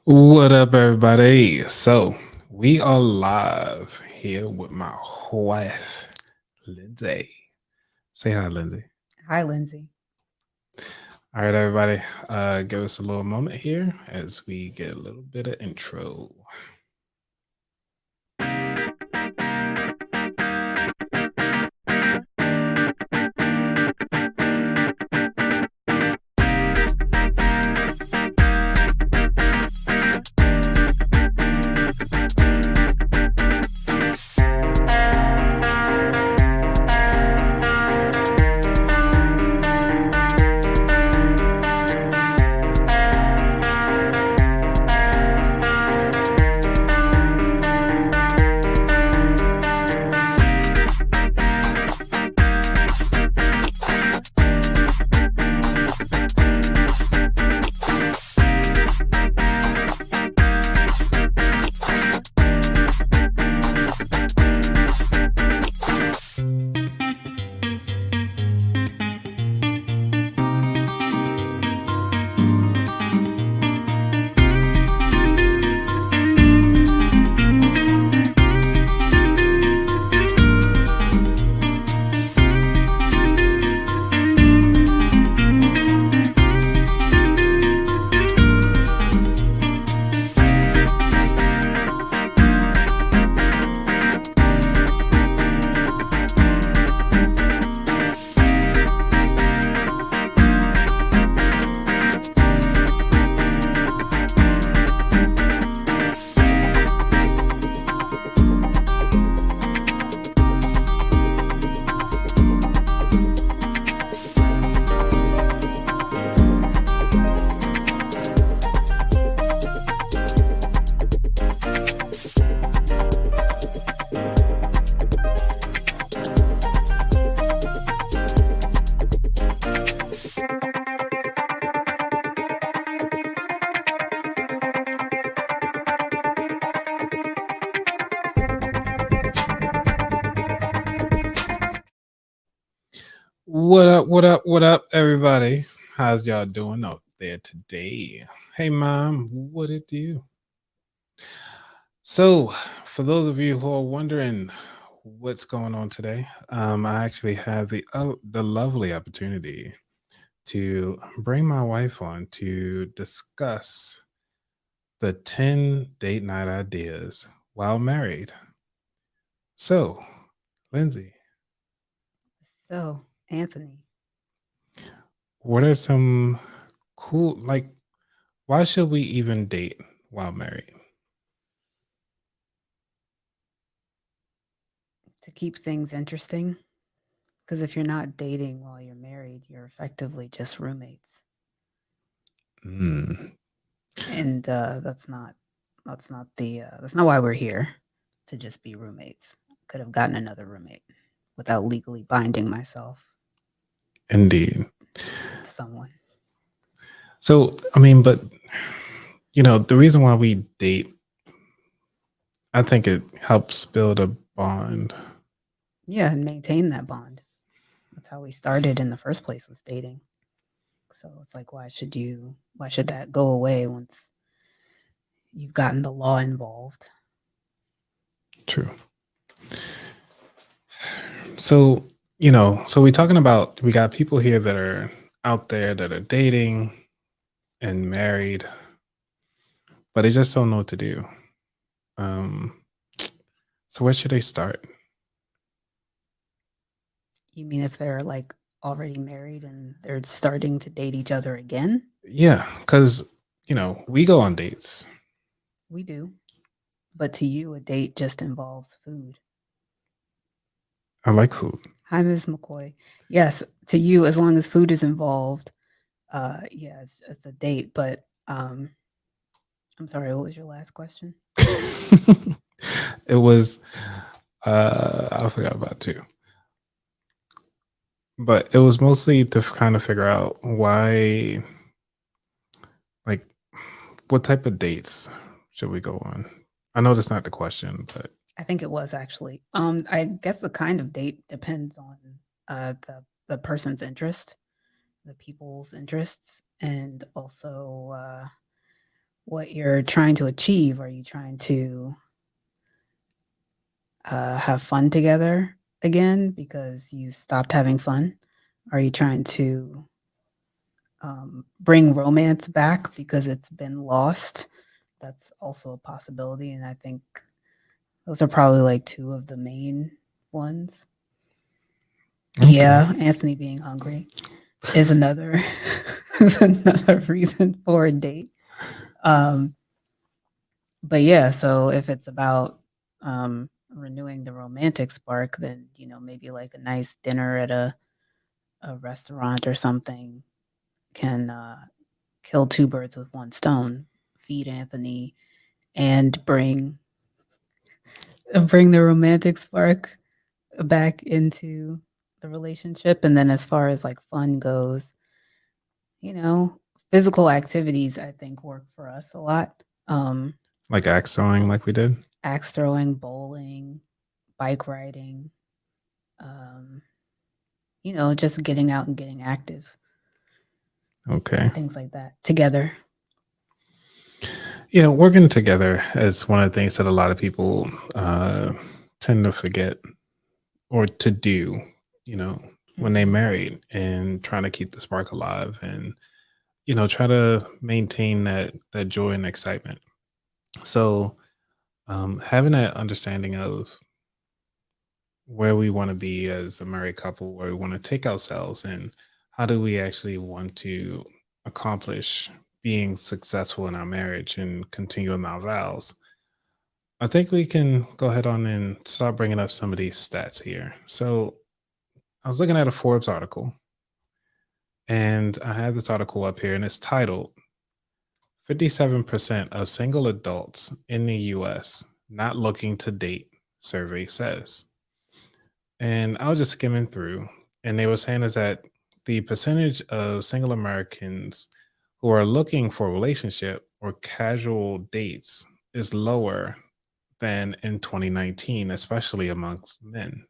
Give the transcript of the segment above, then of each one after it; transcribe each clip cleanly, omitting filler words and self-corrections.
What up, everybody? So, we are live here with my wife, Lindsay. Say hi, Lindsay. Hi, Lindsay. All right, everybody. Give us a little moment here as we get a little bit of intro. What up, what up, what up, everybody? How's y'all doing out there today? Hey, Mom, what it do? So, for those of you who are wondering what's going on today, I actually have the lovely opportunity to bring my wife on to discuss the 10 date night ideas while married. So, Lindsay, So, Anthony, what are some cool, like, why should we even date while married? to keep things interesting, because if you're not dating while you're married, you're effectively just roommates, Mm, and that's not why we're here to just be roommates. Could have gotten another roommate without legally binding myself indeed. to someone. So, but the reason why we date, I think it helps build a bond. Yeah, and maintain that bond. That's how we started in the first place, was dating. So it's like, why should that go away once you've gotten the law involved? True. So, so we're talking about, we got people here that are out there that are dating and married, but they just don't know what to do. Um, so where should they start? You mean if they're like already married and they're starting to date each other again? Yeah, because we go on dates. We do. But to you, a date just involves food. I like food. Hi, Ms. McCoy. Yes, to you, as long as food is involved, yeah, it's a date. But I'm sorry, what was your last question? It was I forgot about two. But it was mostly to kind of figure out why, like, what type of dates should we go on? I know that's not the question, but I think it was actually. I guess the kind of date depends on the person's interest, the people's interests, and also what you're trying to achieve. Are you trying to have fun together again because you stopped having fun? Are you trying to bring romance back because it's been lost? That's also a possibility. And I think those are probably like two of the main ones. Okay. Yeah, Anthony being hungry is another is another reason for a date. Um, but yeah, so if it's about renewing the romantic spark, then maybe like a nice dinner at a restaurant or something can kill two birds with one stone. Feed Anthony and bring the romantic spark back into the relationship. And then as far as like fun goes, you know, physical activities I think work for us a lot. Like axe throwing, like we did. Axe throwing, bowling, bike riding, um, just getting out and getting active, Okay. things like that together. Yeah, working together is one of the things that a lot of people uh, tend to forget or to do, you know, when they Hmm. married and trying to keep the spark alive and, try to maintain that joy and excitement. So, having that understanding of where we want to be as a married couple, where we want to take ourselves, and how do we actually want to accomplish being successful in our marriage and continuing our vows. I think we can go ahead on and start bringing up some of these stats here. So, I was looking at a Forbes article, and I have this article up here, and it's titled 57% of single adults in the US not looking to date, survey says. And I was just skimming through, and they were saying is that the percentage of single Americans who are looking for a relationship or casual dates is lower than in 2019, especially amongst men.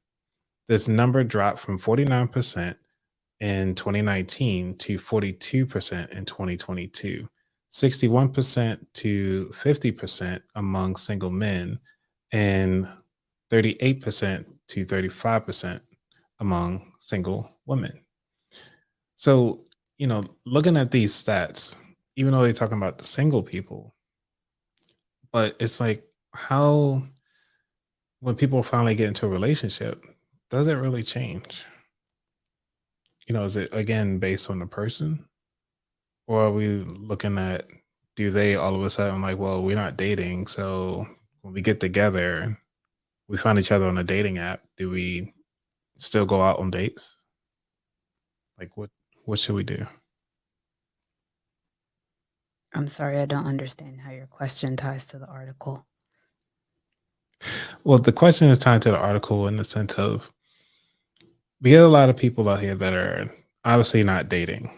This number dropped from 49% in 2019 to 42% in 2022, 61% to 50% among single men, and 38% to 35% among single women. So, looking at these stats, even though they're talking about the single people, but it's like how, when people finally get into a relationship, does it really change? Is it again based on the person? Or are we looking at, do they all of a sudden like, well, we're not dating, so when we get together, we find each other on a dating app. Do we still go out on dates? Like what should we do? I'm sorry, I don't understand how your question ties to the article. Well, the question is tied to the article in the sense of we get a lot of people out here that are obviously not dating,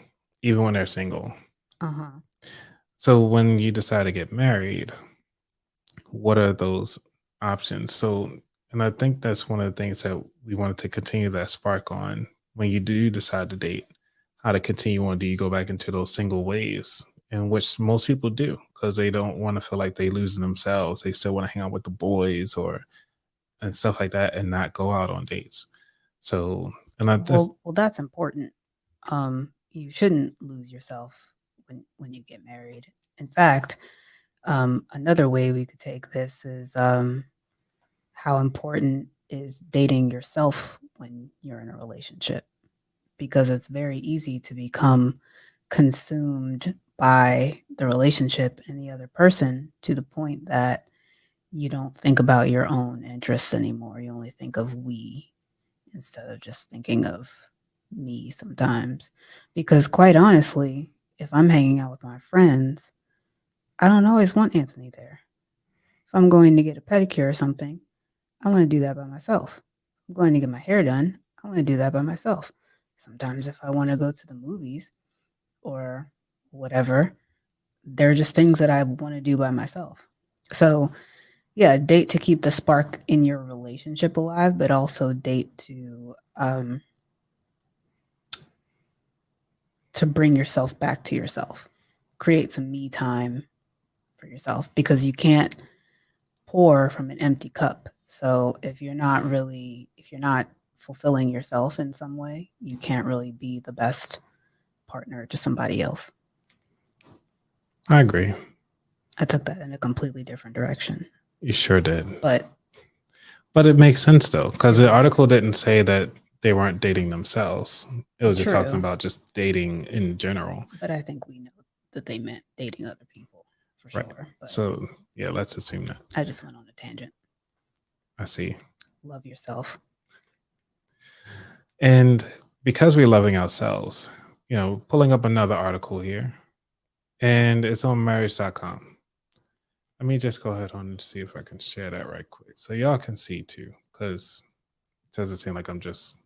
even when they're single. Uh huh. So when you decide to get married, what are those options? So, and I think that's one of the things that we wanted to continue that spark on when you do decide to date, how to continue on. Do you go back into those single ways, in which most people do because they don't want to feel like they losing themselves. They still want to hang out with the boys or and stuff like that and not go out on dates. So, and I just, Well, that's important. You shouldn't lose yourself when you get married. In fact, another way we could take this is how important is dating yourself when you're in a relationship, because it's very easy to become consumed by the relationship and the other person to the point that you don't think about your own interests anymore. You only think of we instead of just thinking of me sometimes. Because quite honestly, if I'm hanging out with my friends, I don't always want Anthony there. If I'm going to get a pedicure or something, I want to do that by myself. I'm going to get my hair done, I want to do that by myself. Sometimes if I want to go to the movies or whatever, they're just things that I want to do by myself. So, yeah, date to keep the spark in your relationship alive, but also date to bring yourself back to yourself. Create some me time for yourself because you can't pour from an empty cup. So if you're not fulfilling yourself in some way, you can't really be the best partner to somebody else. I agree. I took that in a completely different direction. You sure did. But But it makes sense though, because the article didn't say that they weren't dating themselves. It was just talking true. about just dating in general. But I think we know that they meant dating other people for Right. sure. But So yeah, let's assume that. I just went on a tangent. I see. Love yourself. And because we're loving ourselves, pulling up another article here, and it's on marriage.com. Let me just go ahead on and see if I can share that right quick so y'all can see too, because it doesn't seem like I'm just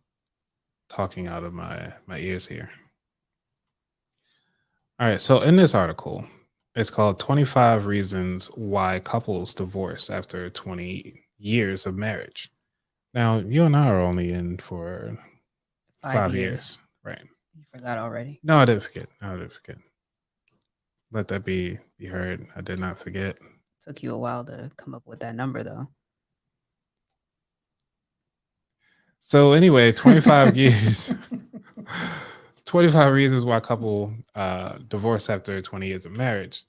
talking out of my ears here. All right, so in this article, it's called 25 Reasons Why Couples Divorce After 20 Years of Marriage. Now, you and I are only in for 5 years, right? You forgot already. No, I didn't forget. Let that be heard. I did not forget. Took you a while to come up with that number though. So anyway, 25 years. 25 reasons why a couple divorce after 20 years of marriage.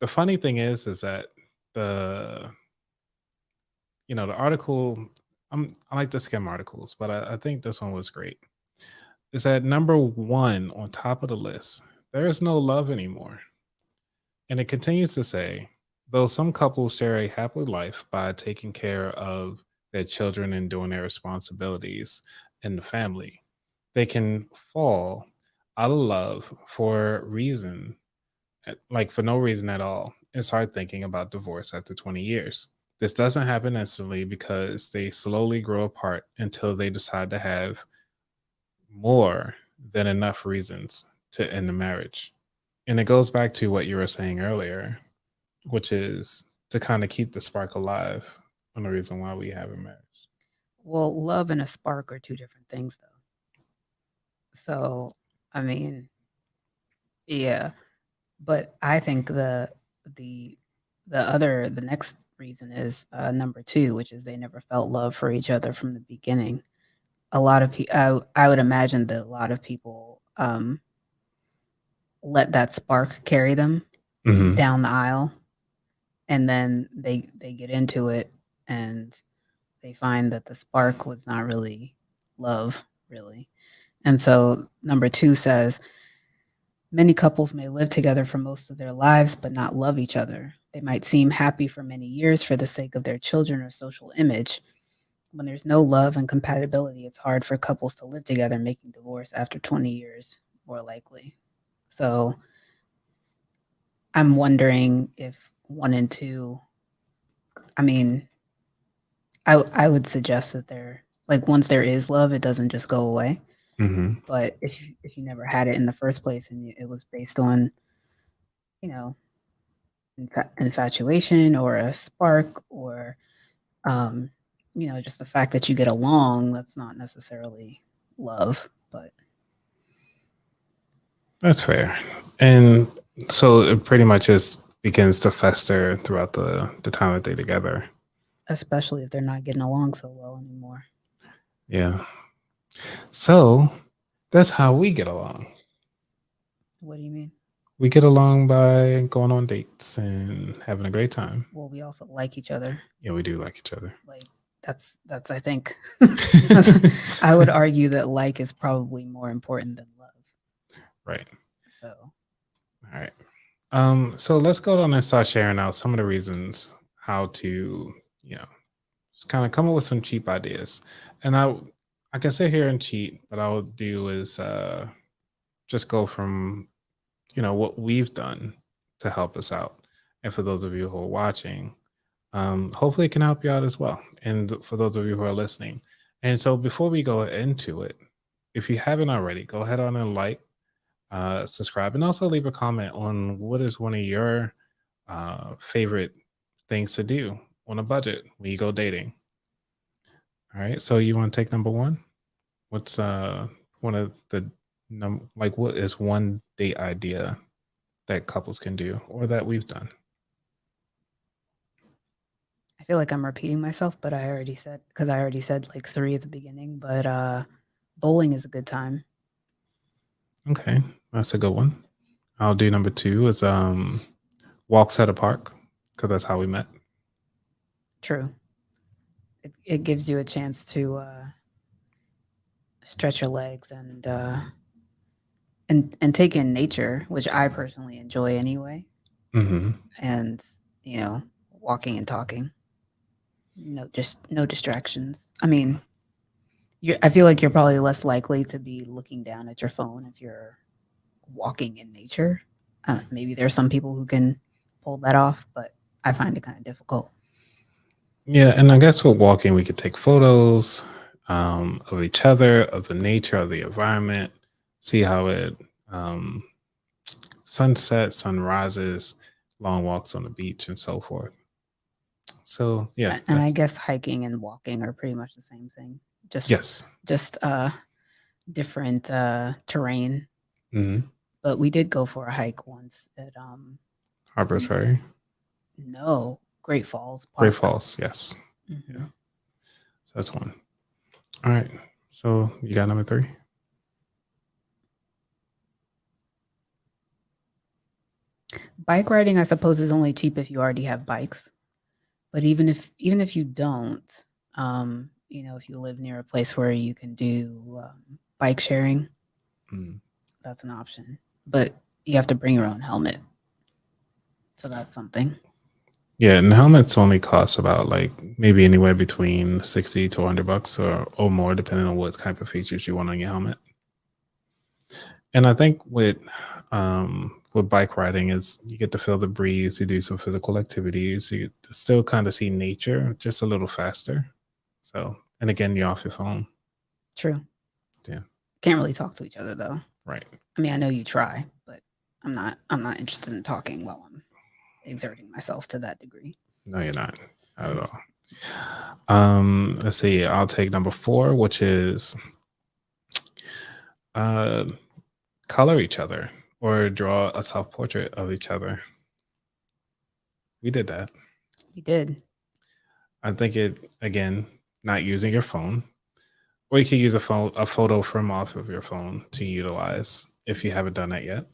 The funny thing is that the the article, I like to skim articles, but I think this one was great. Is that number one on top of the list? There is no love anymore. And it continues to say, though some couples share a happy life by taking care of their children and doing their responsibilities in the family, they can fall out of love for reason, like for no reason at all, and start thinking about divorce after 20 years. This doesn't happen instantly because they slowly grow apart until they decide to have more than enough reasons to end the marriage. And it goes back to what you were saying earlier, which is to kind of keep the spark alive on the reason why we have a marriage. Well, love and a spark are two different things though. So, I mean, yeah, but I think the the next reason is number two, which is they never felt love for each other from the beginning. A lot of people, I would imagine that a lot of people let that spark carry them Mm-hmm. down the aisle, and then they get into it and they find that the spark was not really love, really. And so number two says many couples may live together for most of their lives but not love each other. They might seem happy for many years for the sake of their children or social image. When there's no love and compatibility, it's hard for couples to live together, making divorce after 20 years more likely. So I'm wondering if one and two, I mean, I would suggest that there, like, once there is love, it doesn't just go away. Mm-hmm. But if you never had it in the first place and it was based on, you know, infatuation or a spark or, um, just the fact that you get along, that's not necessarily love. But That's fair. And so it pretty much just begins to fester throughout the time that they're together. especially if they're not getting along so well anymore. Yeah. So that's how we get along. What do you mean? We get along by going on dates and having a great time. Well, we also like each other. Yeah, we do like each other. Like that's I think I would argue that like is probably more important than love. Right. So All right. So let's go on and start sharing out some of the reasons how to, just kind of come up with some cheap ideas. And I can sit here and cheat, but I will do is just go from, what we've done to help us out. And for those of you who are watching, hopefully it can help you out as well. And for those of you who are listening. And so before we go into it, if you haven't already, go ahead on and like, subscribe, and also leave a comment on what is one of your favorite things to do on a budget when you go dating. All right. So you want to take number one? What's one of the like what is one date idea that couples can do or that we've done? I feel like I'm repeating myself, but I already said because I already said like 3 at the beginning, but bowling is a good time. Okay, that's a good one. I'll do number 2 is walks at a park because that's how we met. True. It gives you a chance to stretch your legs and take in nature, which I personally enjoy anyway. Hmm. And you know, walking and talking. No, just no distractions. I mean, I feel like you're probably less likely to be looking down at your phone if you're walking in nature. Maybe there's some people who can pull that off, but I find it kind of difficult. Yeah, and I guess with walking, we could take photos of each other, of the nature, of the environment, see how it um, sunsets, sunrises, long walks on the beach, and so forth. So yeah, And I that's guess hiking and walking are pretty much the same thing. Just yes. just different terrain. Hmm. But we did go for a hike once at Harper's Ferry, no, Great Falls Great Park. Falls, yes. Yeah, Hmm. so that's one. All right. So you got number 3. Bike riding, I suppose, is only cheap if you already have bikes. But even if you don't, if you live near a place where you can do bike sharing, Mm. that's an option. But you have to bring your own helmet, so that's something. Yeah, and helmets only cost about like maybe anywhere between 60 to $100 or more, depending on what type of features you want on your helmet. And I think with bike riding is you get to feel the breeze, you do some physical activities, you get to still kind of see nature just a little faster. So, and again, you're off your phone. True. Yeah, Can't really talk to each other though. right. I mean, I know you try, but I'm not interested in talking while I'm exerting myself to that degree. No, you're not at all. Let's see. I'll take number 4, which is uh, color each other or draw a self portrait of each other. We did that. We did. I think it again, not using your phone, or you can use a photo from off of your phone to utilize if you haven't done that yet.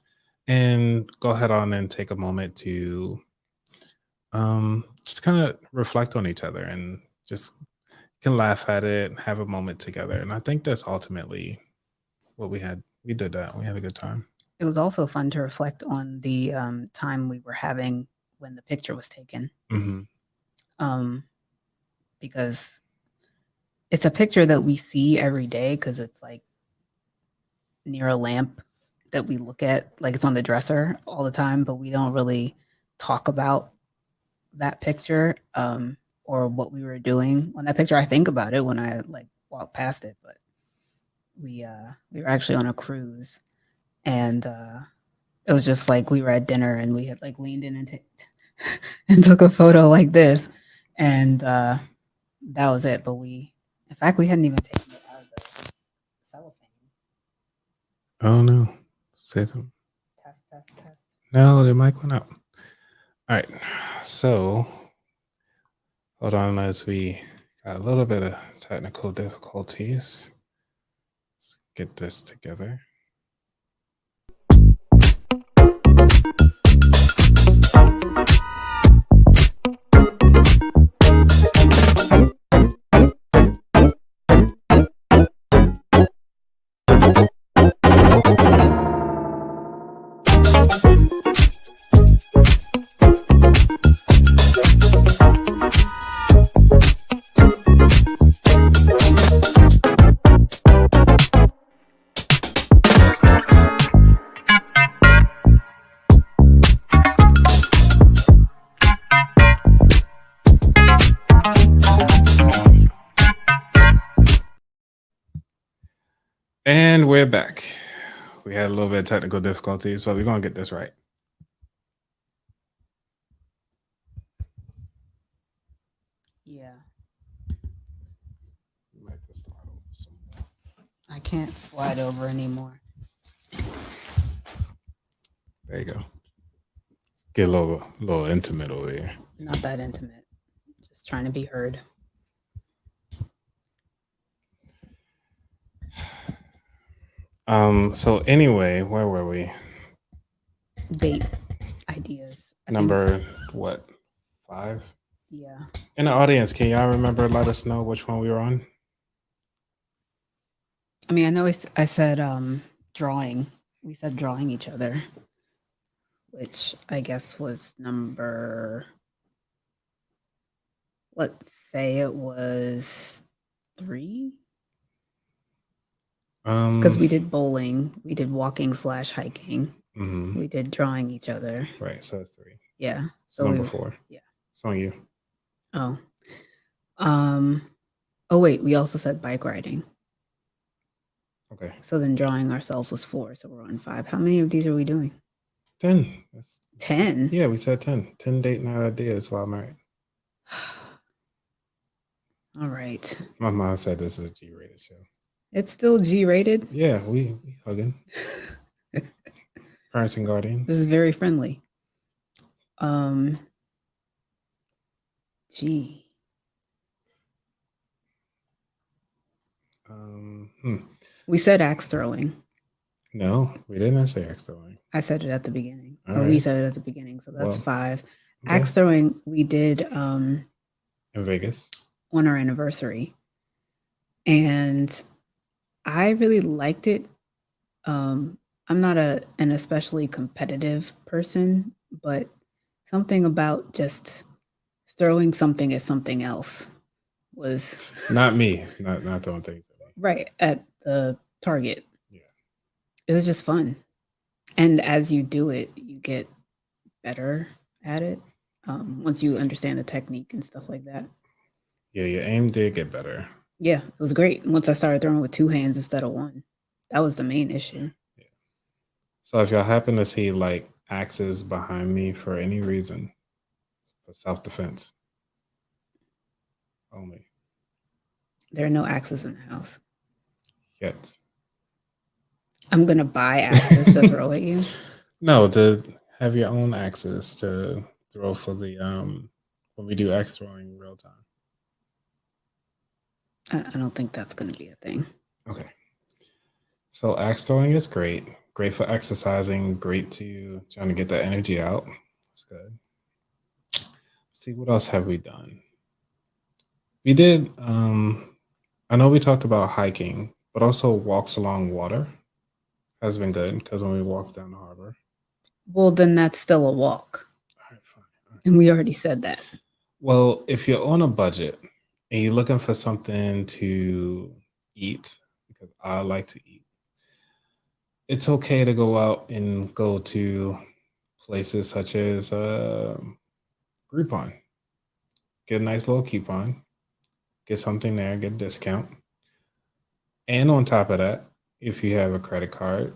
And go ahead on and take a moment to just kind of reflect on each other and just can laugh at it, have a moment together. And I think that's ultimately what we had. We did that. We had a good time. It was also fun to reflect on the time we were having when the picture was taken, Hmm. um, because it's a picture that we see every day because it's like near a lamp that we look at, like it's on the dresser all the time, but we don't really talk about that picture or what we were doing on that picture. I think about it when I like walk past it, but we were actually on a cruise and it was just like we were at dinner and we had like leaned in and and took a photo like this, and that was it. But in fact, we hadn't even taken it out of the cellophane. Oh no. Say them. Test, test, test. No, the mic went out. All right. So hold on as we got a little bit of technical difficulties. Let's get this together. And we're back. We had a little bit of technical difficulties, but we're going to get this right. Yeah, You might just slide over some more. I can't slide over anymore. There you go. Get a little intimate over here. Not that intimate. Just trying to be heard. So anyway, where were we? Date ideas. I think, Number what? 5? yeah. In the audience, can y'all remember? Let us know which one we were on. I mean, I know I said drawing. We said drawing each other, which I guess was number, let's say it was 3. Because we did bowling, we did walking slash hiking, we did drawing each other. Right, so that's 3. Yeah. So Number 4. Yeah. It's on you. Oh. Oh wait, we also said bike riding. Okay. So then drawing ourselves was 4, so we're on 5. How many of these are we doing? 10. 10? Yeah, we said 10. 10 date night ideas while married. All right. My mom said this is a G-rated show. It's still G-rated? Yeah, we hugging. Parents and guardians. This is very friendly. G. We said axe throwing. No, we didn't say axe throwing. I said it at the beginning. All or right. we said it at the beginning, so that's 5. Okay. Axe throwing, we did in Vegas on our anniversary. And I really liked it. I'm not an especially competitive person, but something about just throwing something at something else was not me, not throwing things at me. Right, at the target. Yeah. It was just fun. And as you do it, you get better at it once you understand the technique and stuff like that. Yeah, your aim did get better. Yeah, it was great. Once I started throwing with 2 hands instead of 1. That was the main issue. Yeah. So if y'all happen to see like axes behind me for any reason, for self-defense only. There are no axes in the house. Yet. I'm going to buy axes to throw at you? No, to have your own axes to throw for the when we do axe throwing real time. I don't think that's going to be a thing. Okay. So axe throwing is great. Great for exercising. Great to trying to get that energy out. That's good. Let's see, what else have we done? We did, I know we talked about hiking, but also walks along water has been good because when we walk down the harbor. Well, then that's still a walk. All right, fine. All right. And we already said that. Well, if you're on a budget and you're looking for something to eat, because I like to eat, it's okay to go out and go to places such as Groupon. Get a nice little coupon, get something there, get a discount. And on top of that, if you have a credit card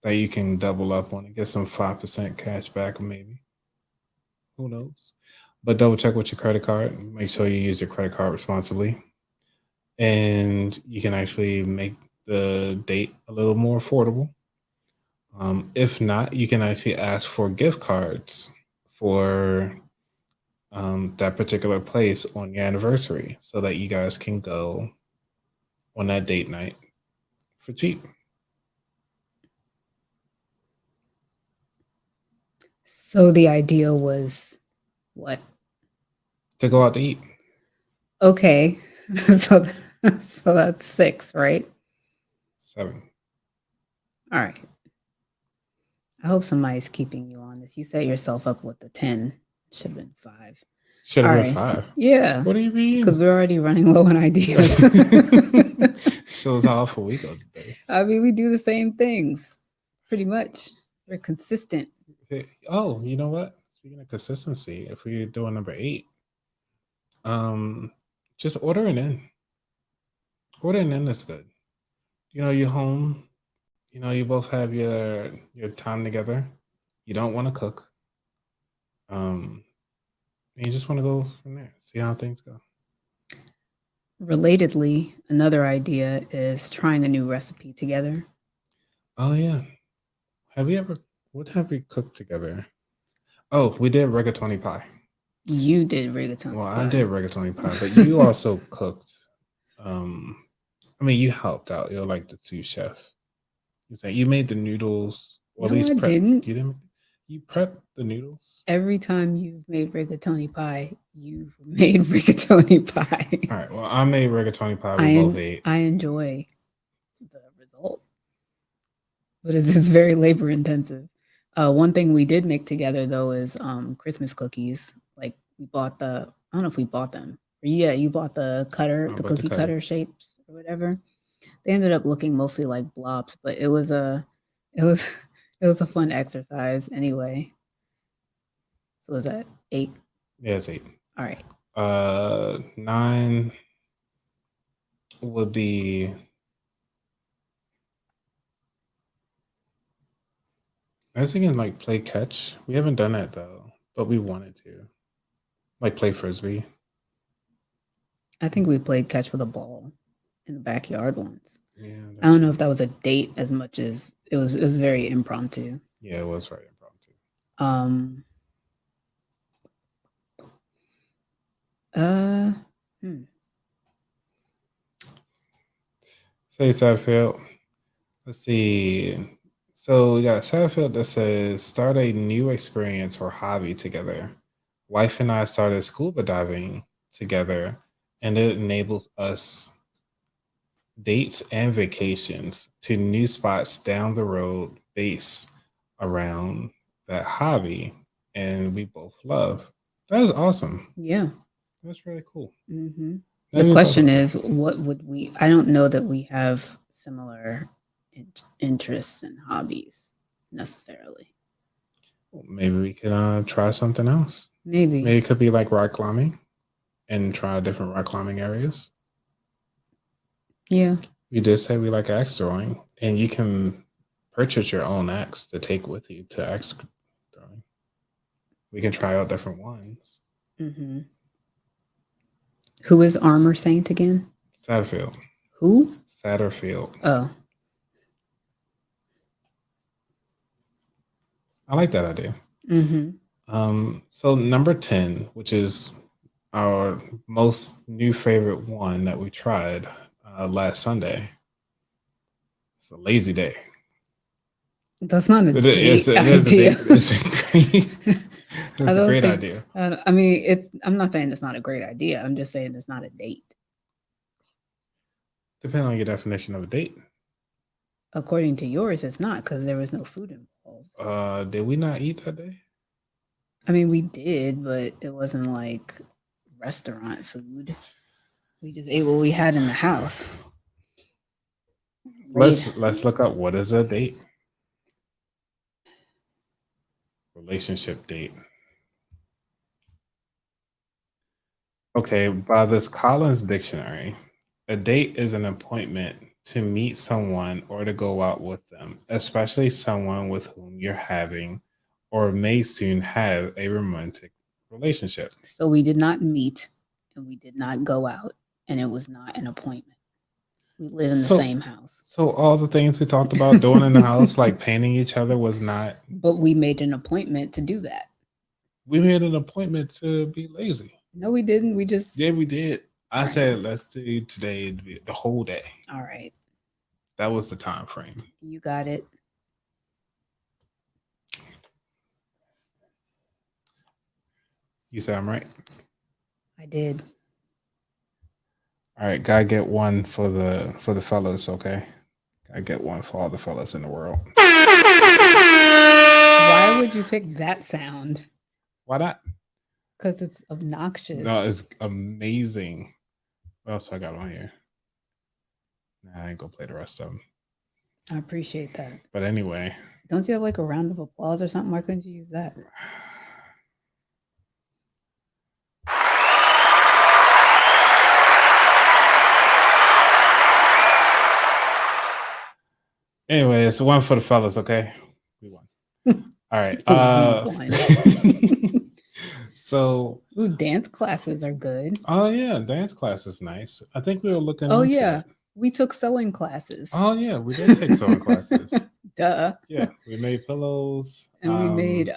that you can double up on and get some 5% cash back, maybe. Who knows? But double check with your credit card. Make sure you use your credit card responsibly. And you can actually make the date a little more affordable. If not, you can actually ask for gift cards for that particular place on your anniversary so that you guys can go on that date night for cheap. So the idea was what? To go out to eat. Okay. so that's 6, right? 7. All right. I hope somebody's keeping you honest. You set yourself up with the 10. Should have been 5. Should have been 5. Yeah. What do you mean? Because we're already running low on ideas. Shows how often we go to dates. I mean, we do the same things pretty much. We're consistent. Oh, you know what? Speaking of consistency, if we're doing number 8, just order it in. Ordering in is good. You know, you're home. You know, you both have your time together. You don't want to cook. And you just want to go from there. See how things go. Relatedly, another idea is trying a new recipe together. Oh yeah. What have we cooked together? Oh, we did rigatoni pie. You did Well, rigatoni I pie. did rigatoni pie, but you also cooked. Um, I mean, you helped out. You're like the sous chef. You say you made the noodles, or at No, I least prep. didn't. You didn't. You prepped the noodles. Every time you've made rigatoni pie, you've made rigatoni All pie. right. Well, I made rigatoni pie. We both ate. I enjoy the result, but it's very labor intensive. One thing we did make together though is Christmas cookies. Like we bought I don't know if we bought them. Yeah, you bought How the about the cookie cutter cutters? shapes or whatever. They ended up looking mostly like blobs, but it was it was a fun exercise anyway. So was that 8? Yeah, it's 8. All right. 9 would be. I was thinking like play catch. We haven't done that though, but we wanted to. Like play frisbee. I think we played catch with a ball in the backyard once. Yeah, I that's don't know true. if that was a date as much as it was very impromptu. Yeah, it was very impromptu. Um uh hmm. Say Satterfield. Let's see. So we got Satterfield that says start a new experience or hobby together. Wife and I started scuba diving together, and it enables us dates and vacations to new spots down the road based around that hobby, and we both love. That is awesome. Yeah. That's really cool. Hmm. The Never even thought question about that. is, what would we? I don't know that we have similar interests and hobbies necessarily. Well, maybe we can try something else. Maybe. Maybe it could be like rock climbing and try different rock climbing areas. Yeah. We did say we like axe throwing, and you can purchase your own axe to take with you to axe throwing. We can try out different ones. Hmm. Who is Armor Saint again? Satterfield. Who? Satterfield. Oh. I like that idea. Hmm. So number 10, which is our most new favorite one that we tried last Sunday. It's a lazy day. That's not a It is. date It is a idea. date. It's a great. I It's a don't great think. idea. I mean, it's. I'm not saying it's not a great idea. I'm just saying it's not a date. Depending on your definition of a date. According to yours, it's not because there was no food involved. Did we not eat that day? I mean, we did, but it wasn't like restaurant food. We just ate what we had in the house. Laid. Let's look up what is a date. Relationship date. Okay, by this Collins dictionary, a date is an appointment to meet someone or to go out with them, especially someone with whom you're having or may soon have a romantic relationship. So we did not meet and we did not go out and it was not an appointment. We live in the So same house. so all the things we talked about doing in the house, like painting each other, was not. But we made an appointment to do that. We made an appointment to be lazy. No, we didn't. We just. Yeah, we did. I All right. said let's do today the whole day. All right. That was the time frame. You got it. You said I'm right. I did. All right, gotta get one for the fellas, okay? Gotta get one for all the fellas in the world. Why would you pick that sound? Why not? Because it's obnoxious. No, it's amazing. What else I got on here? Nah, I ain't gonna play the rest of them. I appreciate that. But anyway, don't you have like a round of applause or something? Why couldn't you use that? Anyway, it's one for the fellas, okay? We won. All right. So ooh, dance classes are good. Oh yeah, dance class is nice. I think we were looking oh into yeah it. We took sewing classes. Oh yeah, we did take sewing classes. Duh. Yeah, we made pillows, And we made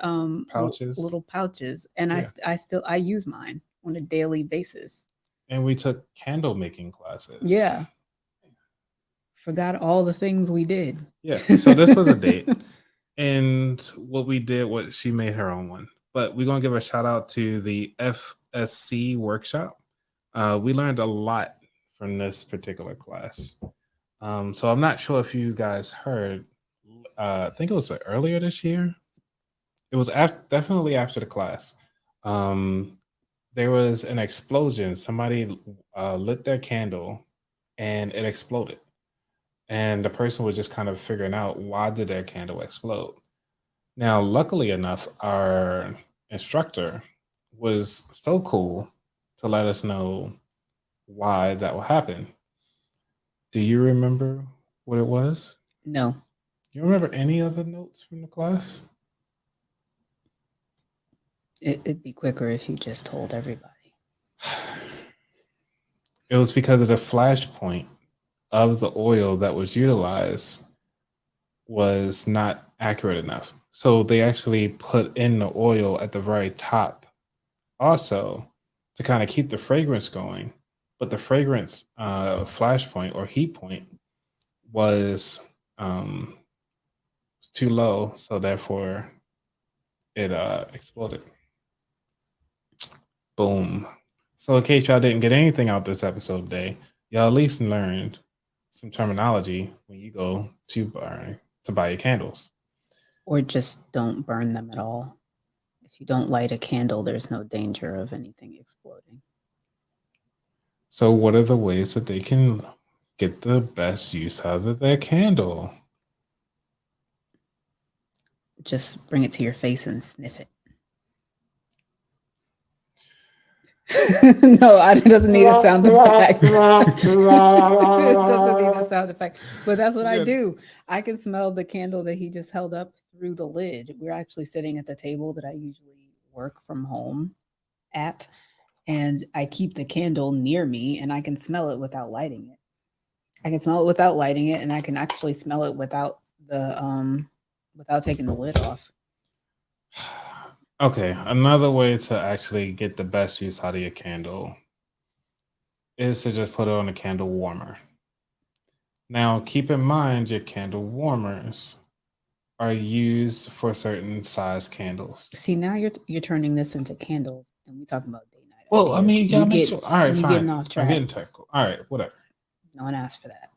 pouches. little pouches, and Yeah, I use mine on a daily basis. and we took candle making classes. Yeah, forgot all the things we did. Yeah, so this was a date, and what we did was she made her own one. But we're gonna give a shout out to the FSC workshop. We learned a lot from this particular class. So I'm not sure if you guys heard. I think it was earlier this year. It was definitely after the class. Um, there was an explosion. Somebody lit their candle, and it exploded. And the person was just kind of figuring out why did their candle explode. Now, luckily enough, our instructor was so cool to let us know why that will happen. Do you remember what it was? No, You remember any other notes from the class? it'd be quicker if you just told everybody. It was because of the flash point of the oil that was utilized was not accurate enough. So they actually put in the oil at the very top also to kind of keep the fragrance going. But the fragrance flash point or heat point was too low. So therefore it exploded. Boom. So in case y'all didn't get anything out this episode today, y'all at least learned some terminology when you go to buy your candles. Or just don't burn them at all. If you don't light a candle, there's no danger of anything exploding. So what are the ways that they can get the best use out of their candle? Just bring it to your face and sniff it. No, it doesn't need a sound effect. It doesn't need a sound effect. But that's what I Yeah. do. I can smell the candle that he just held up through the lid. We're actually sitting at the table that I usually work from home at, and I keep the candle near me and I can smell it without lighting it. I can smell it without lighting it, and I can actually smell it without taking the lid off. Okay, another way to actually get the best use out of your candle is to just put it on a candle warmer. Now, keep in mind your candle warmers are used for certain size candles. See, now you're turning this into candles, and we talking about date night. Well, I ideas. mean, you gotta make sure. All right, you fine. getting off I'm track. getting technical. All right, whatever. No one asked for that.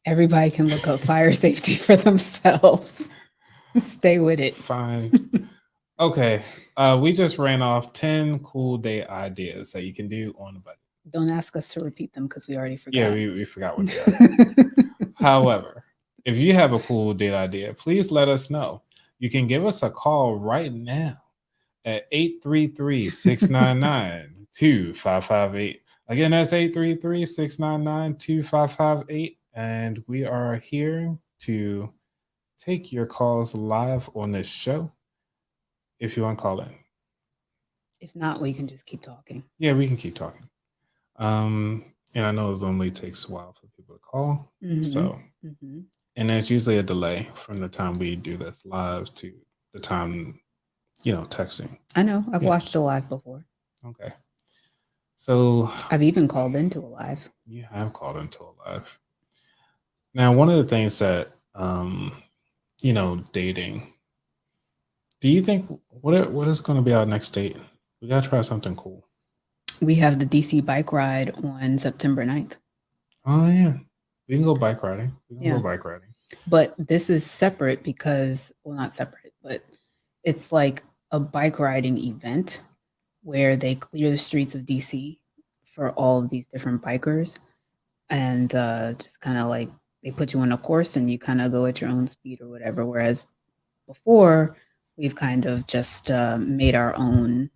Everybody can look up fire safety for themselves. Stay with it. Fine. Okay. We just ran off 10 cool day ideas that you can do on the budget. Don't ask us to repeat them because we already forgot. Yeah, we forgot what they are. However, if you have a cool date idea, please let us know. You can give us a call right now at 833-699-2558. Again, that's 833-699-2558. And we are here to take your calls live on this show if you want to call in. If not, we can just keep talking. Yeah, we can keep talking. And I know it normally takes a while for people to call. Mhm. So, Mhm. and there's usually a delay from the time we do this live to the time, texting. I know. I've Yeah. watched a live before. Okay. So I've even called into a live. you have called into a live. Now, one of the things that, dating, do you think what is going to be our next date? We got to try something cool. We have the DC bike ride on September 9th. Oh, yeah. We can go bike riding. Yeah. But this is separate because, well, not separate, but it's like a bike riding event where they clear the streets of DC for all of these different bikers. And just kind of like they put you on a course and you kind of go at your own speed or whatever. Whereas before, we've kind of just made our own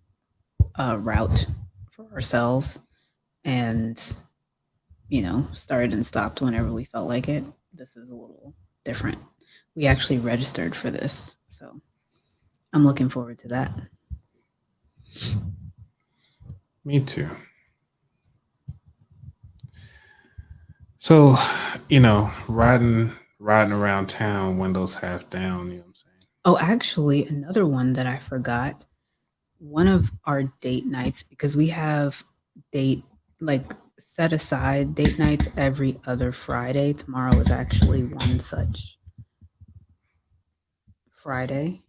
route for ourselves and, started and stopped whenever we felt like it. This is a little different. We actually registered for this. So I'm looking forward to that. Me too. So, riding riding around town, windows half down. You know what I'm saying? Oh, actually, another one that I forgot. One of our date nights, because we have date like set aside date nights every other Friday. Tomorrow is actually one such Friday.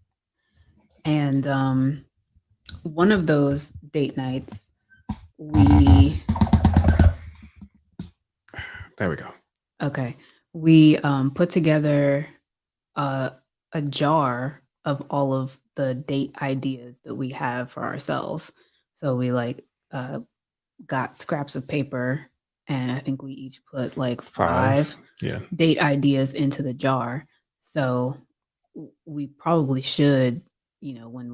And one of those date nights, we There we go. okay, we put together uh, a jar of all of the date ideas that we have for ourselves. So we like got scraps of paper, and I think we each put like five Five. Yeah. date ideas into the jar. So we probably should, when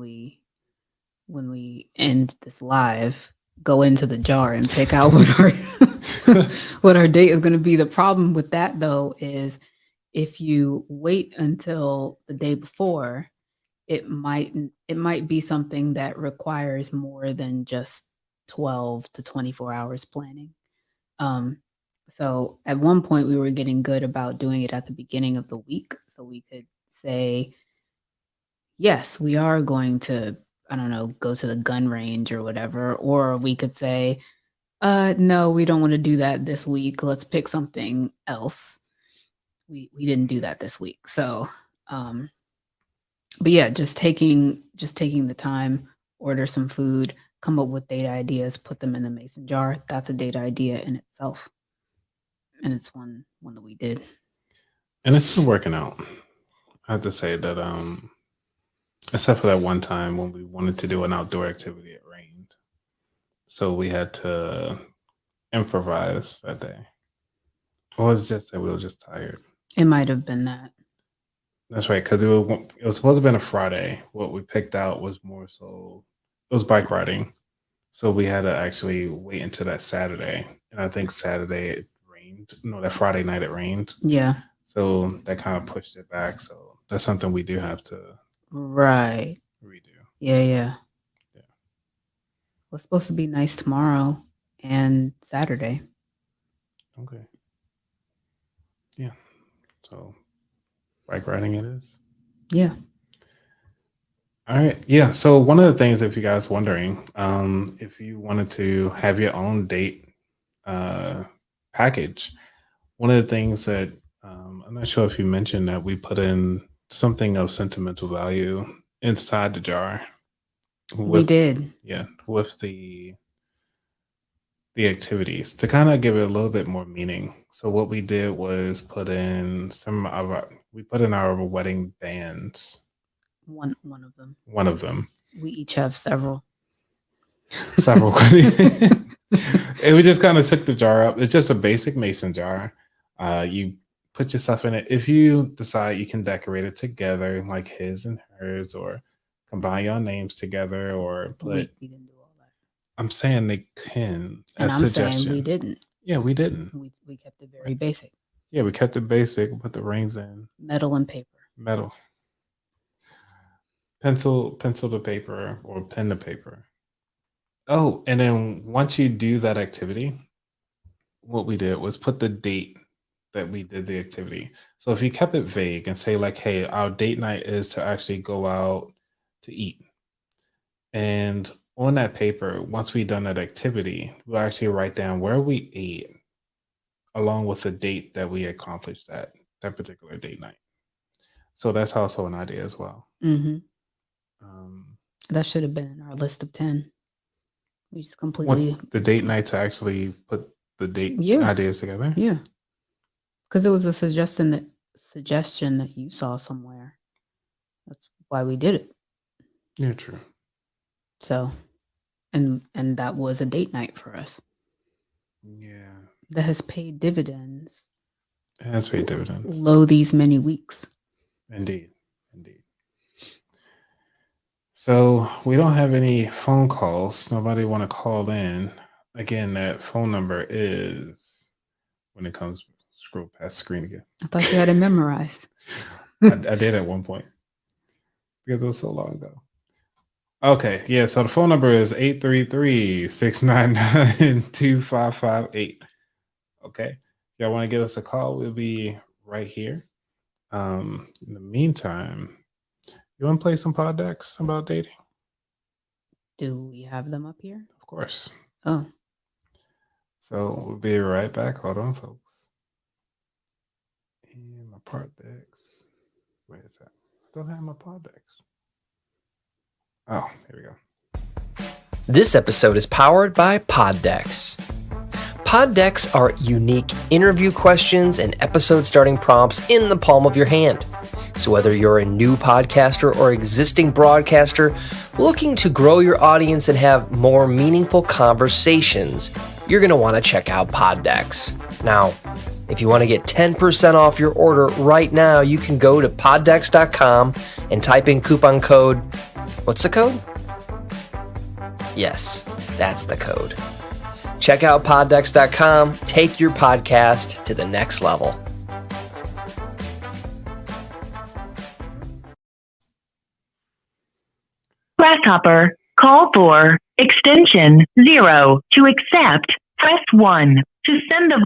we end this live, go into the jar and pick out what our what our date is going to be. The problem with that though is if you wait until the day before, it might be something that requires more than just 12 to 24 hours planning. Um, so at one point we were getting good about doing it at the beginning of the week, so we could say, yes, we are going to, I don't know, go to the gun range or whatever, or we could say, no, we don't want to do that this week. Let's pick something else. We didn't do that this week, so um, but yeah, just taking the time, order some food, come up with data ideas, put them in the mason jar. That's a data idea in itself, and it's one that we did. And it's been working out. I have to say that except for that one time when we wanted to do an outdoor activity, it rained. So we had to improvise that day. Or it's just that we were just tired. It might have been that. That's right, because it was supposed to have been a Friday. What we picked out was more so it was bike riding. So we had to actually wait until that Saturday. And I think Saturday it rained. No, that Friday night it rained. Yeah. So that kind of pushed it back. So that's something we do have to Right. redo. Yeah, yeah. Yeah. Well, it's supposed to be nice tomorrow and Saturday. Okay. Yeah. So bike riding it is. Yeah. All right. Yeah. So one of the things, if you guys wondering, if you wanted to have your own date uh, package, one of the things that I'm not sure if you mentioned that we put in something of sentimental value inside the jar We with did. yeah with the activities to kind of give it a little bit more meaning. So what we did was put in we put in our wedding bands, One of them. one of them, We each have several. several. And we just kind of took the jar up. It's just a basic mason jar. You put your stuff in it. If you decide you can decorate it together, like his and hers, or combine your names together, or put. We didn't do all that. I'm saying they can And as I'm saying we suggestion. didn't. Yeah, we didn't. We kept it very basic. Yeah, we kept it basic. Put the rings in Metal and paper. metal, pencil to paper, or pen to paper. Oh, and then once you do that activity, what we did was put the date that we did the activity. So if you kept it vague and say like, "Hey, our date night is to actually go out to eat," and on that paper, once we done that activity, we'll actually write down where we ate along with the date that we accomplished that particular date night. So that's also an idea as well. Mm-hmm. Um, That should have been in our list of 10. We just what completely. the date night to actually put the date Yeah. ideas together. Yeah. Because it was a suggestion that you saw somewhere. That's why we did it. Yeah, true. So, and that was a date night for us. Yeah, That has paid dividends. it has paid dividends. Lo these many weeks. Indeed, indeed. So we don't have any phone calls. Nobody want to call in. Again, that phone number is when it comes scroll past the screen again. I thought you had it memorized. I did at one point because it was so long ago. Okay, yeah. So the phone number is 833-699-2558. Okay. If y'all want to give us a call, we'll be right here. In the meantime, you want to play some pod decks about dating? Do we have them up here? Of course. Oh, So we'll be right back. Hold on, folks. And my pod decks. Where is that? I don't have my pod decks. Oh, here we go. This episode is powered by Pod Decks. Pod decks are unique interview questions and episode starting prompts in the palm of your hand. So whether you're a new podcaster or existing broadcaster looking to grow your audience and have more meaningful conversations, you're going to want to check out Pod decks. Now, if you want to get 10% off your order right now, you can go to poddecks.com and type in coupon code. What's the code? Yes, that's the code. Check out poddecks.com. Take your podcast to the next level. Grasshopper, call for extension 0 to accept. Press 1 to send the.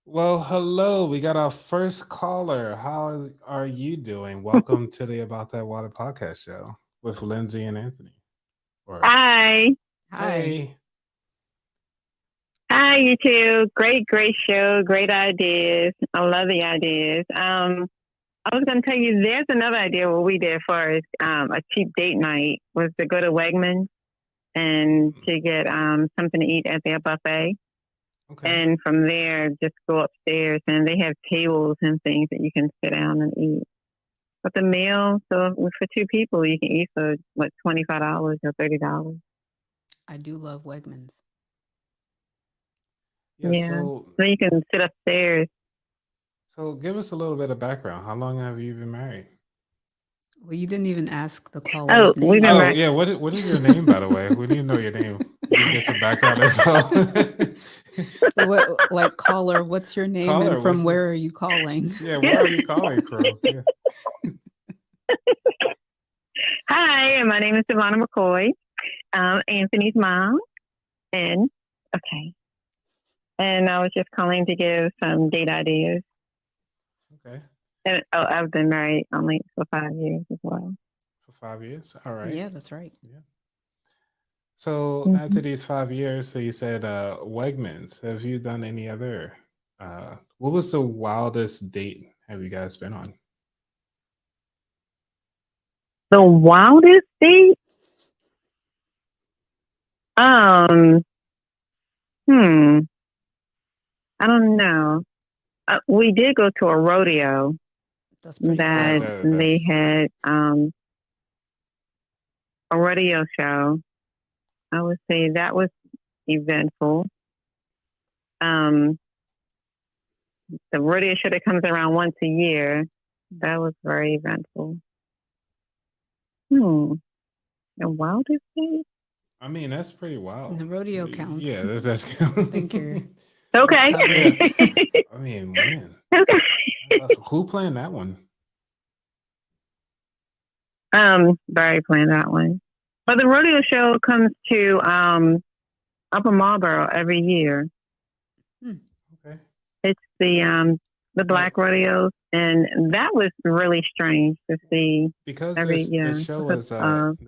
Well, hello. We got our first caller. How are you doing? Welcome to the About That Water podcast show with Lindsay and Anthony. Or, Hi. hi. hey. Hi, you two. Great show. Great ideas. I love the ideas. I was going to tell you, there's another idea what we did for us, a cheap date night was to go to Wegmans and to get something to eat at their buffet. Okay. And from there, just go upstairs and they have tables and things that you can sit down and eat. But the meal, so for two people, you can eat for what, $25 or $30. I do love Wegmans. Yeah. So you can sit upstairs. So give us a little bit of background. How long have you been married? Well, you didn't even ask the caller's name. we've been Oh, married. yeah. What is your name, by the way? We need to know your name. We can get some background info. Like caller, what's your name Caller, and from what's where are you calling? Yeah, where are you calling from? Yeah. Hi, and my name is Savannah McCoy. Anthony's mom. And okay. And I was just calling to give some date ideas. Okay. And I've been married only for 5 years as well. For 5 years? All right. Yeah, that's right. Yeah. So after these 5 years, so you said Wegmans. Have you done any other? What was the wildest date have you guys been on? The wildest date? I don't know. We did go to a rodeo That's pretty that wild. they had a rodeo show. I would say that was eventful. The rodeo show that comes around once a year, that was very eventful. The wildest date? I mean, that's pretty wild. The rodeo counts. Yeah, that's I think you're Okay. Yeah. I mean, man. Okay. That's awesome. Who planned that one? Barry planned that one. But the rodeo show comes to Upper Marlboro every year. Okay. It's the black rodeos, and that was really strange to see. Because every year. the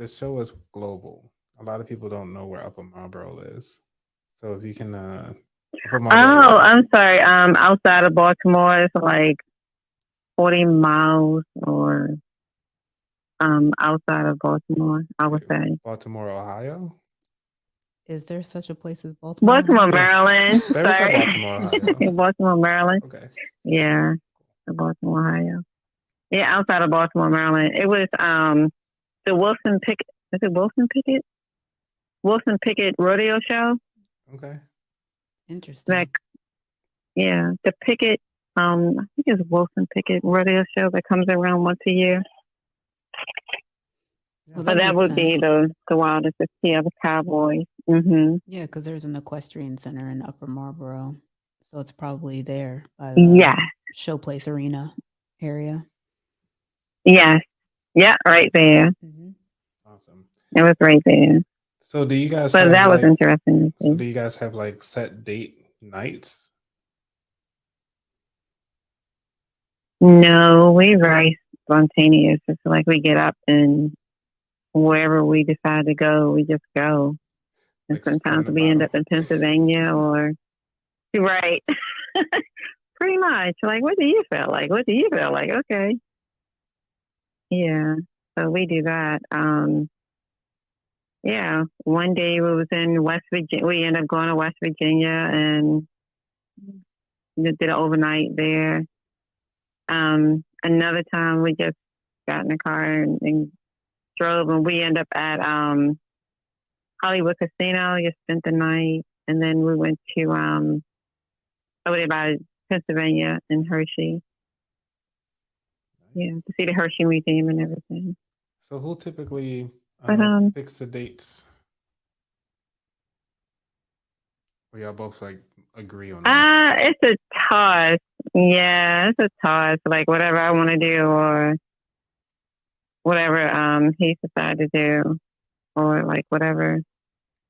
show is global. A lot of people don't know where Upper Marlboro is. So if you can Upper Marlboro. Oh, I'm sorry. Outside of Baltimore, it's like 40 miles or outside of Baltimore, I would say. Baltimore, Ohio? Is there such a place as Baltimore? Baltimore, Maryland. There is a Sorry. Baltimore, Ohio. Baltimore, Maryland. Okay. Yeah. Baltimore, Ohio. Yeah, outside of Baltimore, Maryland. It was the Wilson Pickett. Is it Wilson Pickett? Wilson Pickett Rodeo Show. Okay. Interesting. The Pickett. I think it's Wilson Pickett Rodeo Show that comes around once a year. Well, But that would be the wildest to see of the Cowboys. Mm-hmm. Yeah, because there's an equestrian center in Upper Marlboro, so it's probably there by the Showplace Arena area. Yes. Yeah, right there. Mm-hmm. Awesome. It was right there. So do you guys But that was interesting to see. So do you guys have like set date nights? No, we very spontaneous. It's like we get up and wherever we decide to go, we just go. And Like spin sometimes the we end bottle. up in Pennsylvania or right. Pretty much. Like, what do you feel like? What do you feel like? Okay. Yeah. So we do that. Yeah. One day we was in West Virginia. We ended up going to West Virginia and did an overnight there. Another time we just got in the car and drove, and we end up at Hollywood Casino. Just spent the night, and then we went to over there by Pennsylvania in Hershey. Yeah, to see the Hershey Museum and everything. So who typically But picks the dates? Or y'all both like agree on them? it's a toss. Yeah, it's a toss. Like whatever I want to do, or whatever he decided to do, or like whatever.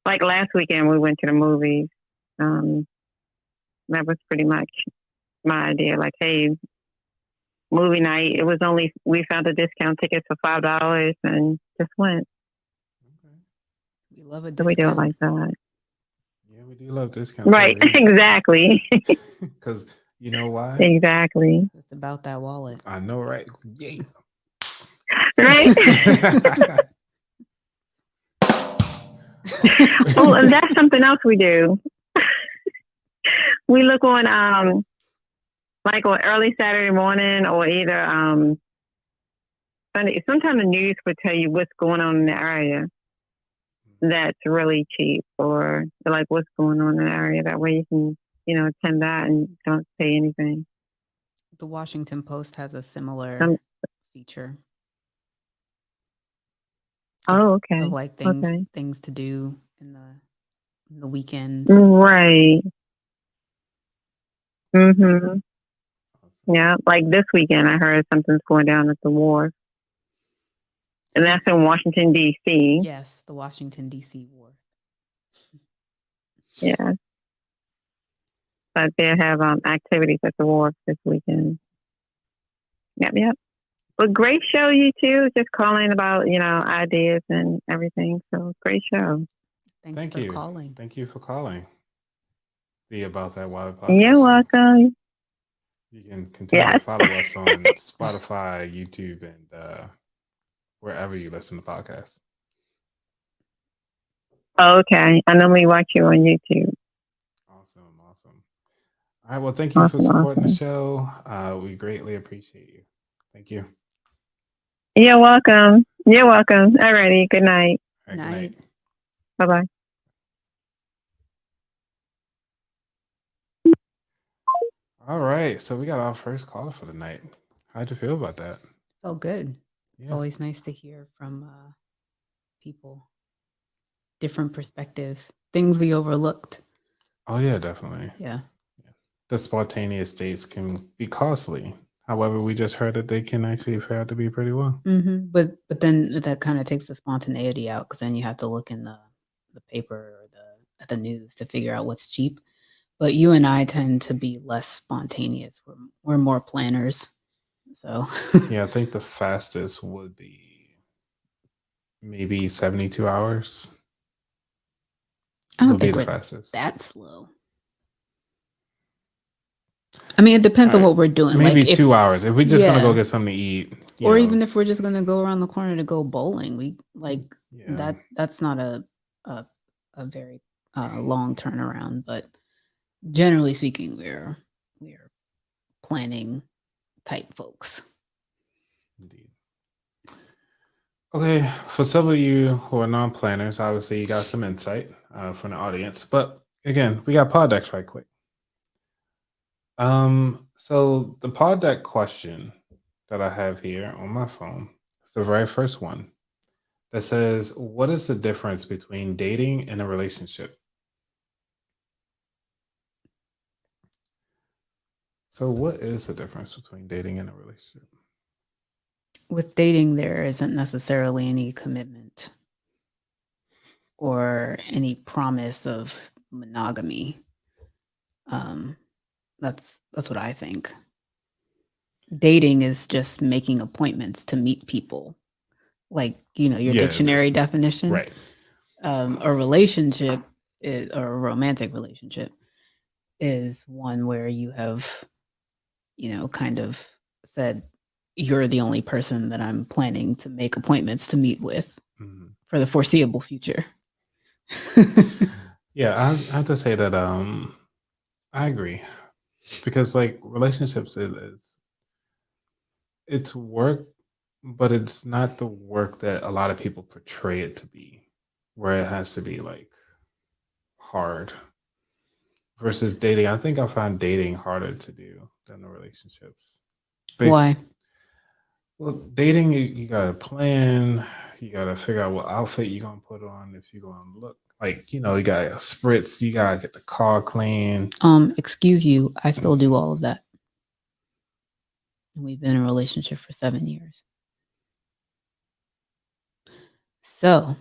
Like last weekend, we went to the movies. Um, that was pretty much my idea. Like, hey, movie night. It was only we found a discount ticket for $5 and just went. Okay. We love a So we do it discount. like that. Yeah, we do love discounts. Right. Exactly. Because you know why? Exactly. It's about that wallet. I know, right? Yeah. Right. Oh, and that's something else we do. We look on like on early Saturday morning or either Sunday. Sometimes the news would tell you what's going on in the area that's really cheap, or like what's going on in the area. That way you can, attend that and don't pay anything. The Washington Post has a similar Um, feature oh, of okay. like Okay. things to do in the weekends. Right. Mm-hmm. Awesome. Yeah. Like this weekend, I heard something's going down at the wharf. And that's in Washington, D.C. Yes, the Washington, D.C. wharf. Yeah. But they have activities at the wharf this weekend. Yep, yep. But great show, you two. Just calling about, ideas and everything. So great show. Thanks Thank for you. calling. Thank you for calling. The About That Water You're podcast. welcome. You can continue to Yes. follow us on Spotify, YouTube, and wherever you listen to podcasts. Okay. I normally watch you on YouTube. Awesome. Awesome. All right. Well, thank you for Awesome. supporting the Awesome. show. We greatly appreciate you. Thank you. You're welcome. You're welcome. Alrighty. Good night. All right, good night. Bye bye. All right. So we got our first caller for the night. How'd you feel about that? Felt good. It's Yeah. always nice to hear from people, different perspectives, things we overlooked. Oh, yeah, definitely. Yeah. The spontaneous dates can be costly. However, we just heard that they can actually fare out to be pretty well. Mm-hmm. But then that kind of takes the spontaneity out, because then you have to look in the paper or at the news to figure out what's cheap. But you and I tend to be less spontaneous. We're more planners. So Yeah, I think the fastest would be maybe 72 hours. I don't Would be think the we're fastest. that slow. I mean, it depends on what we're doing. Maybe like 2 hours. If we're just gonna go get something to eat, or even if we're just gonna go around the corner to go bowling, we yeah. that's not a very long turnaround. But generally speaking, we're planning type folks. Indeed. Okay, for some of you who are non-planners, obviously you got some insight from the audience. But again, we got pod decks right quick. So the pod deck question that I have here on my phone is the very first one that says, "What is the difference between dating and a relationship?" So, what is the difference between dating and a relationship? With dating, there isn't necessarily any commitment or any promise of monogamy. That's what I think. dating is just making appointments to meet people, like your Yeah, dictionary there's definition. right. A relationship or a romantic relationship is one where you have kind of said, you're the only person that I'm planning to make appointments to meet with Mhm. for the foreseeable future. Yeah, I have to say that I agree because like relationships is it's work, but it's not the work that a lot of people portray it to be, where it has to be like hard versus dating. I think I find dating harder to do than the relationships. Based, Why? well, dating you gotta plan, you gotta figure out what outfit you're gonna put on if you're gonna look like you gotta spritz, you gotta get the car clean. Excuse you, I still do all of that. And we've been in a relationship for 7 years. So,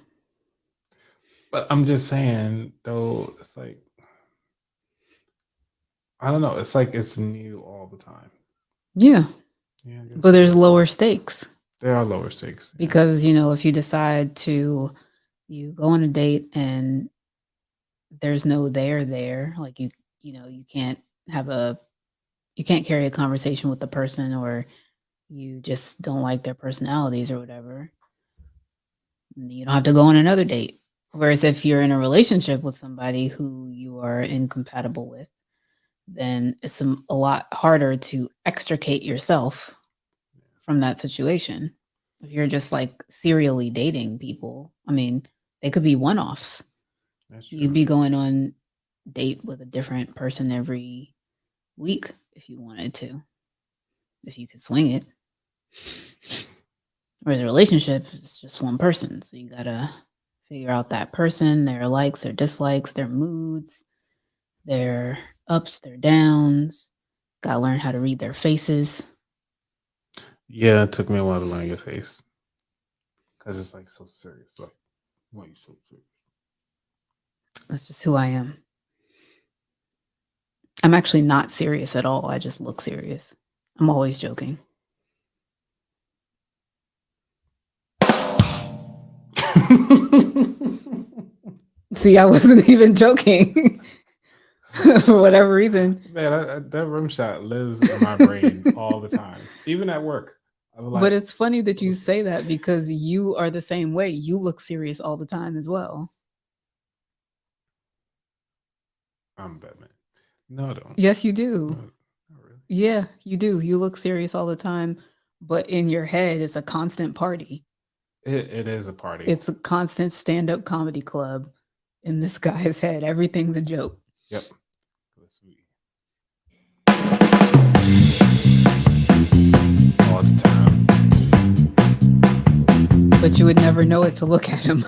But I'm just saying though, it's like I don't know, it's like it's new all the time. yeah, Yeah, I guess but there's so. lower stakes There are lower stakes. Yeah. because, if you decide to you go on a date and there's no there, like you can't you can't carry a conversation with the person, or you just don't like their personalities or whatever, you don't have to go on another date. Whereas if you're in a relationship with somebody who you are incompatible with, then it's a lot harder to extricate yourself from that situation. If you're just like serially dating people, I mean, they could be one-offs. That's true. You'd be going on date with a different person every week if you wanted to, if you could swing it. Whereas a relationship is just one person, so you gotta figure out that person, their likes, their dislikes, their moods, their ups, their downs. Gotta learn how to read their faces. Yeah, it took me a while to learn your face because it's like so serious. Like, why are you so serious? That's just who I am. I'm actually not serious at all. I just look serious. I'm always joking. See, I wasn't even joking for whatever reason. Man, that rim shot lives in my brain all the time, even at work. But it's funny that you say that because you are the same way. You look serious all the time as well. I'm Batman. No, I don't. Yes, you do. No, not really. Yeah, you do. You look serious all the time, but in your head, it's a constant party. It is a party. It's a constant stand-up comedy club in this guy's head. Everything's a joke. Yep. All the time. But you would never know it to look at him.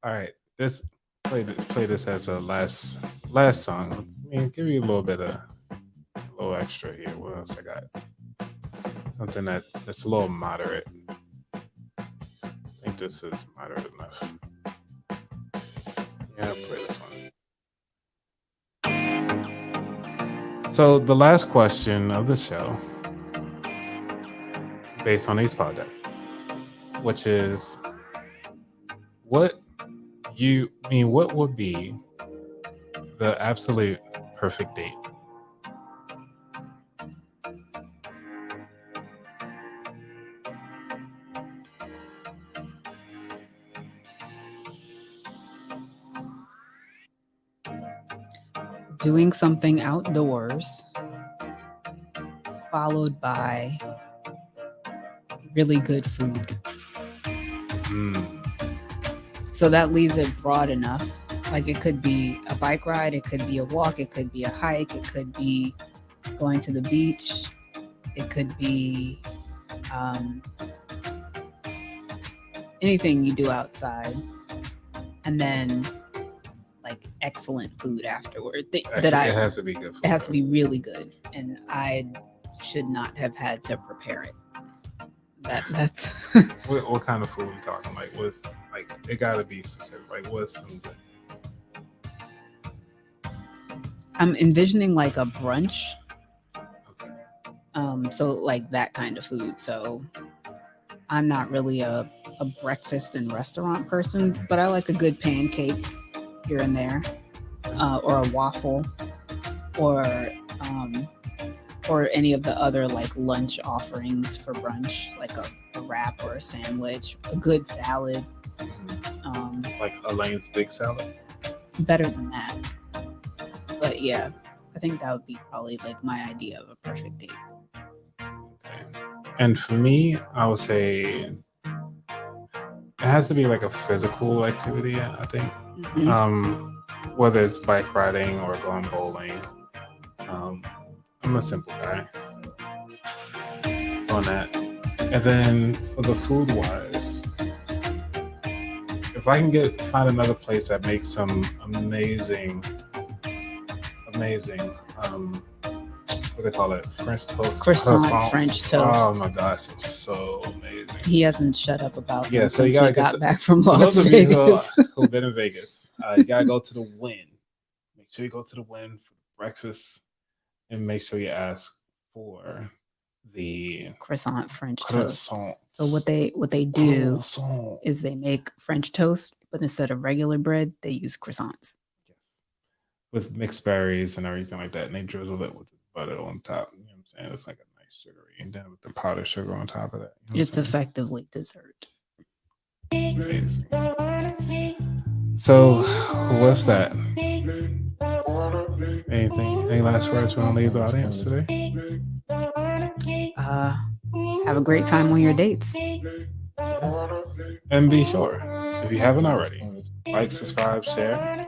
All right. Play this as a last song. I mean, give you a little extra here. What else I got? Something that's a little moderate. I think this is moderate enough. Yeah, I'll play this one. So the last question of the show, based on these projects, which is what would be the absolute perfect date? Doing something outdoors, followed by really good food. So that leaves it broad enough. Like it could be a bike ride, it could be a walk, it could be a hike, it could be going to the beach, it could be anything you do outside. And then like excellent food afterward. It has to be good food. It has to be really good. And I should not have had to prepare it. That's what kind of food are we talking? Like it gotta be specific. Like what's some good? I'm envisioning like a brunch. Okay. So like that kind of food. So I'm not really a breakfast and restaurant person, but I like a good pancake here and there, or a waffle, or um, or any of the other like lunch offerings for brunch, like a wrap or a sandwich, a good salad. Like Elaine's big salad. Better than that. But yeah, I think that would be probably like my idea of a perfect date. Okay. And for me, I would say it has to be like a physical activity, I think. Mhm. Whether it's bike riding or going bowling. I'm a simple guy. So on that. And then for the food wise, if I can find another place that makes some amazing, what do they call it? French toast. Croissant French Oh toast. my gosh, it's so amazing. He hasn't shut up about Yeah, them so you since gotta we get got back from for Las those of you Vegas. who've been in Vegas, you gotta go to the Win. Make sure you go to the Win for breakfast, and make sure you ask for the Croissant French toast. croissant. So what they do Croissant. is they make French toast, but instead of regular bread, they use croissants. Yes, with mixed berries and everything like that, and they drizzle it with butter on top. You know what I'm saying? It's like a nice sugary, and then with the powdered sugar on top of that. You know It's effectively dessert. it's amazing. So, with that, any last words we want to leave the audience today? Have a great time on your dates. And be sure, if you haven't already, like, subscribe, share,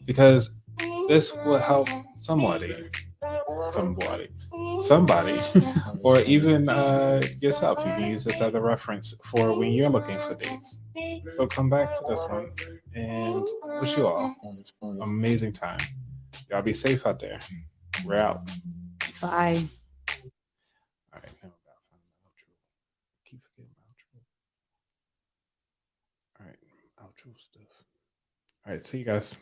because this will help somebody, or even yourself. You can use this as a reference for when you're looking for dates. So come back to this one, and wish you all amazing time. Y'all be safe out there. We're out. Bye. All right, now I'm about to find my outro. Keep forgetting my outro. All right, outro stuff. All right, see you guys.